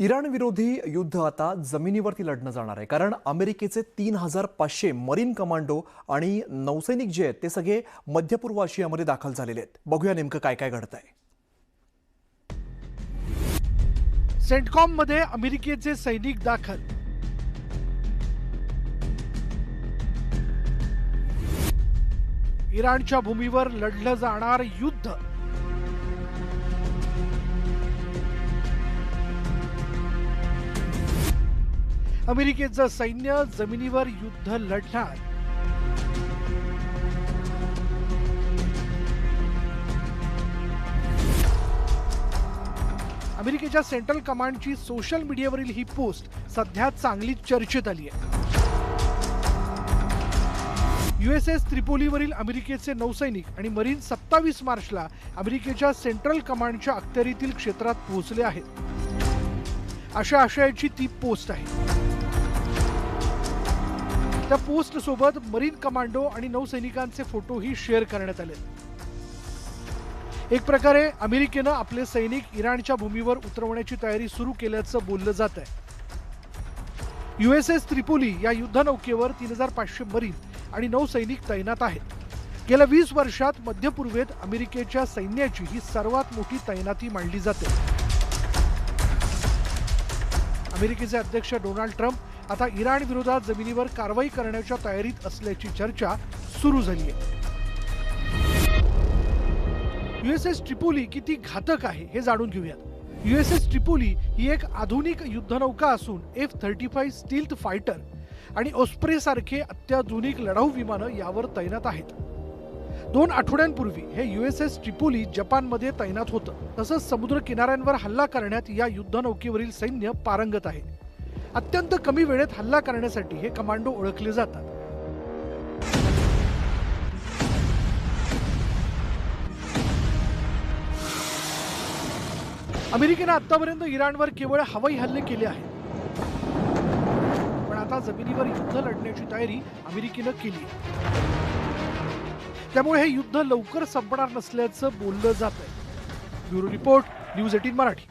Iran विरोधी युद्ध आता जमिनीवरती लढणं जाणार आहे, कारण अमेरिकेचे 3500 मरीन कमांडो आणि नौसैनिक जे आहेत ते सगळे मध्य पूर्व आशियामध्ये दाखल झालेले आहेत. बघूया नेमकं काय काय घडतंय. सेंटकॉम मध्ये अमेरिकेचे सैनिक दाखल. इराणच्या भूमीवर लढलं जाणार युद्ध. अमेरिकेचं सैन्य जमिनीवर युद्ध लढणार. अमेरिकेच्या सेंट्रल कमांडची सोशल मीडियावरील ही पोस्ट सध्या चांगली चर्चेत आली आहे. USS त्रिपोलीवरील अमेरिकेचे नौसैनिक आणि मरीन 27 मार्चला अमेरिकेच्या सेंट्रल कमांडच्या अखत्यारीतील क्षेत्रात पोहोचले आहेत, अशा आशयाची ती पोस्ट आहे. त्या पोस्ट सोबत मरीन कमांडो आणि नौसैनिकांचे फोटोही शेअर करण्यात आले. एक प्रकारे अमेरिकेनं आपले सैनिक इराणच्या भूमीवर उतरवण्याची तयारी सुरू केल्याचं बोललं जात आहे. USS त्रिपोली या युद्धनौकेवर 3500 मरीन आणि नौसैनिक तैनात आहेत. गेल्या 20 वर्षात मध्य पूर्वेत अमेरिकेच्या सैन्याची ही सर्वात मोठी तैनाती मानली जाते. अमेरिकेचे अध्यक्ष डोनाल्ड ट्रम्प आता इराण विरोधात जमिनीवर कारवाई करण्याच्या तयारीत असल्याची चर्चा सुरू झाली आहे. USS ट्रिपोली किती घातक आहे हे जाणून घेऊयात. USS ट्रिपोली ही एक आधुनिक युद्धनौका असून F-35 स्टील्थ फायटर आणि ओस्प्रे सारखे अत्याधुनिक लढाऊ विमानं यावर तैनात आहेत. 2 आठवड्यांपूर्वी हे USS ट्रिपोली जपानमध्ये तैनात होतं. तसंच समुद्र किनाऱ्यांवर हल्ला करण्यात या युद्धनौकेवरील सैन्य पारंगत आहे. अत्यंत कमी वेळेत हल्ला करण्यासाठी हे कमांडो ओळखले जातात. अमेरिकेने आतापर्यंत इराणवर केवळ हवाई हल्ले केले आहेत, पण आता जमिनीवर युद्ध लढण्याची तयारी अमेरिकेनं केली आहे. त्यामुळे हे युद्ध लवकर संपणार नसल्याचं बोललं जात आहे. Bureau report, news 18 Marathi.